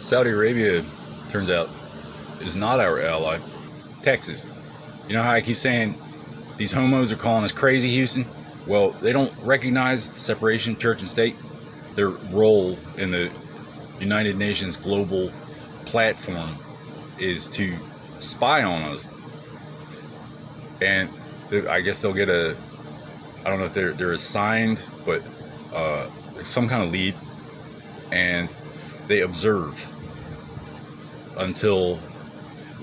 Saudi Arabia, turns out, is not our ally. Texas. You know how I keep saying these homos are calling us crazy, Houston? Well, they don't recognize separation of church and state. Their role in the United Nations global platform is to spy on us. And I guess they'll get I don't know if they're assigned, but some kind of lead, and they observe until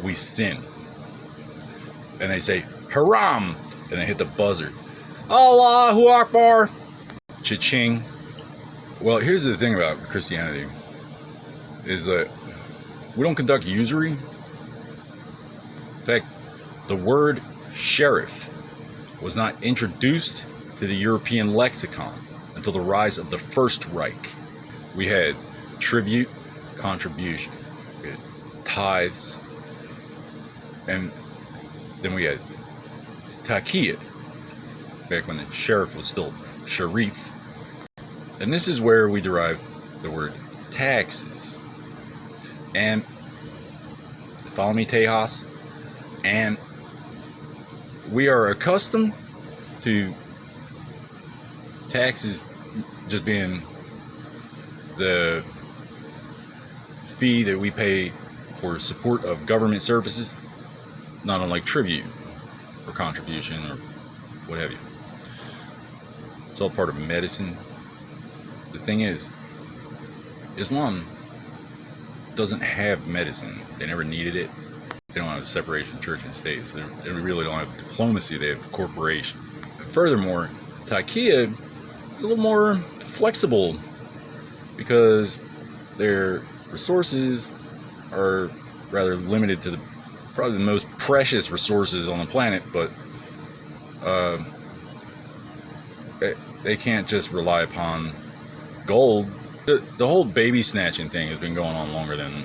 we sin. And they say, haram! And they hit the buzzer. Allahu Akbar! Cha-ching. Well, here's the thing about Christianity, is that we don't conduct usury. In fact, the word sheriff was not introduced to the European lexicon until the rise of the First Reich. We had tribute, contribution, we had tithes, and then we had taqiyya, back when the sheriff was still sharif. And this is where we derive the word taxes. And follow me, Tejas. And we are accustomed to taxes just being the fee that we pay for support of government services, not unlike tribute or contribution or what have you. It's all part of medicine. The thing is, Islam doesn't have medicine. They never needed it. They don't have a separation of church and state. So they really don't have diplomacy. They have corporation. Furthermore, taqiyya is a little more flexible because their resources are rather limited to probably the most precious resources on the planet, but they can't just rely upon gold. The whole baby snatching thing has been going on longer than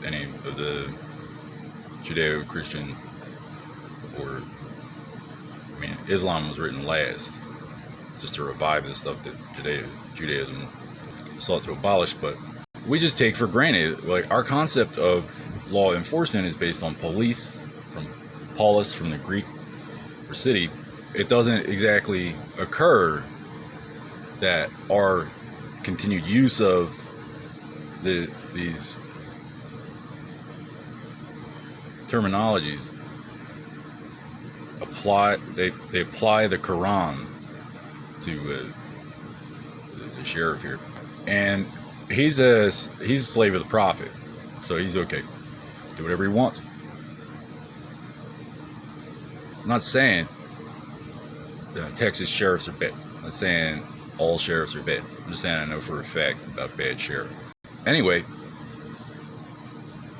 any of the judeo-christian, Islam was written last, just to revive the stuff that Judaism sought to abolish. But we just take for granted, like, our concept of law enforcement is based on police, from polis, from the Greek for city. It doesn't exactly occur that our continued use of these terminologies they apply the Quran to the sheriff here, and he's a slave of the prophet, so he's okay, do whatever he wants. I'm not saying Texas sheriffs are bad. I'm not saying all sheriffs are bad. I'm just saying I know for a fact about bad sheriff. Anyway,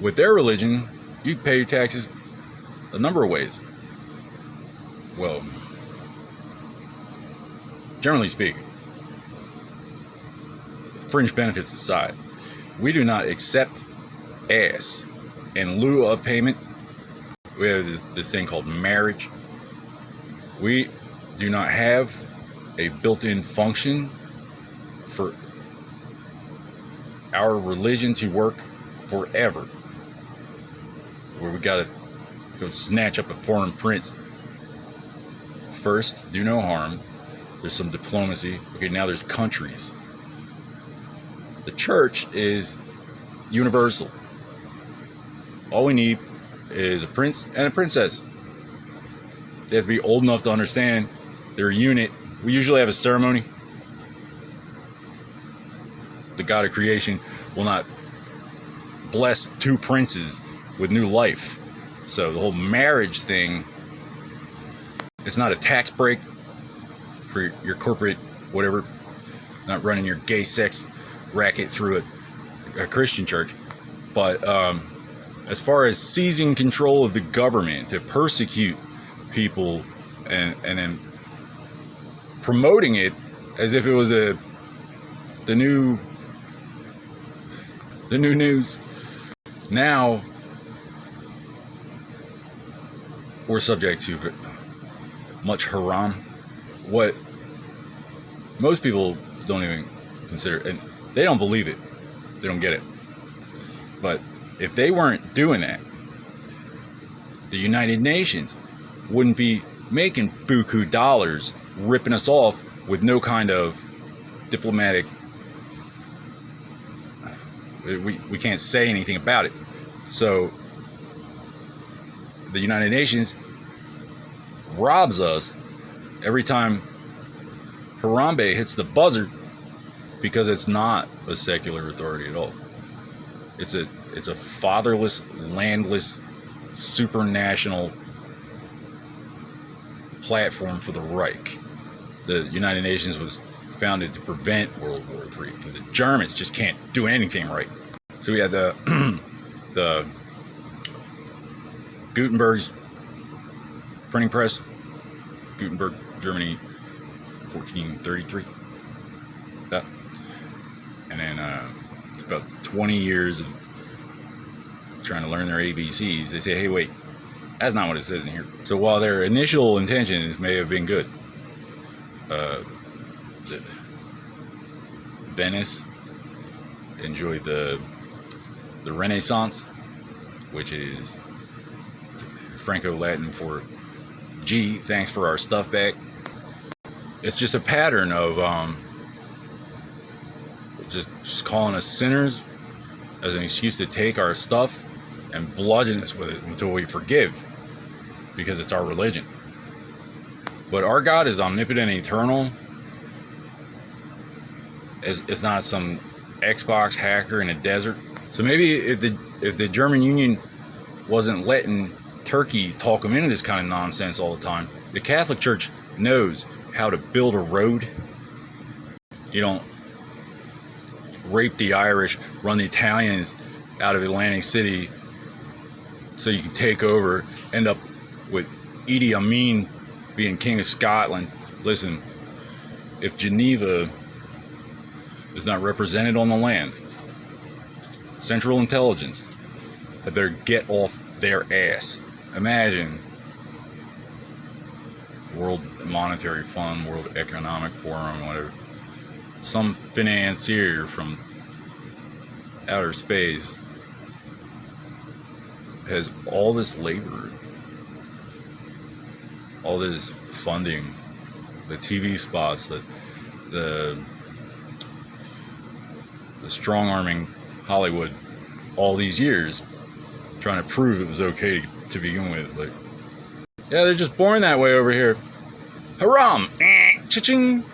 with their religion, you pay your taxes a number of ways. Well, generally speaking, fringe benefits aside, we do not accept ass in lieu of payment. We have this thing called marriage. We do not have a built-in function for our religion to work forever, where we gotta go snatch up a foreign prince. First, do no harm. There's some diplomacy. Okay, now there's countries. The church is universal. All we need is a prince and a princess. They have to be old enough to understand they're a unit. We usually have a ceremony. The God of creation will not bless two princes with new life. So the whole marriage thing, it's not a tax break for your corporate whatever, not running your gay sex racket through a Christian church. But as far as seizing control of the government to persecute people and then promoting it as if it was the new news. Now we're subject to much haram. What most people don't even consider, and they don't believe it. They don't get it. But if they weren't doing that, the United Nations wouldn't be making buku dollars, ripping us off with no kind of diplomatic. We can't say anything about it. So the United Nations robs us every time Harambe hits the buzzer, because it's not a secular authority at all. It's a fatherless, landless, supranational platform for the Reich. The United Nations was founded to prevent World War III because the Germans just can't do anything right. So we had the Gutenberg's printing press, Gutenberg, Germany, 1433. That. And then it's about 20 years of trying to learn their ABCs. They say, hey, wait, that's not what it says in here. So while their initial intentions may have been good, Venice enjoyed the Renaissance, which is Franco-Latin for gee, thanks for our stuff back. It's just a pattern of just calling us sinners as an excuse to take our stuff and bludgeon us with it until we forgive, because it's our religion. But our God is omnipotent and eternal. It's not some Xbox hacker in a desert. So maybe if the German Union wasn't letting Turkey talk them into this kind of nonsense all the time, the Catholic Church knows how to build a road. You don't rape the Irish, run the Italians out of Atlantic City so you can take over, end up with Idi Amin being King of Scotland. Listen, if Geneva is not represented on the land, Central Intelligence had better get off their ass. Imagine World Monetary Fund, World Economic Forum, whatever, some financier from outer space has all this labor, all this funding, the TV spots, the strong-arming Hollywood all these years, trying to prove it was okay to begin with. Like, yeah, they're just born that way over here. Haram! Cha-ching!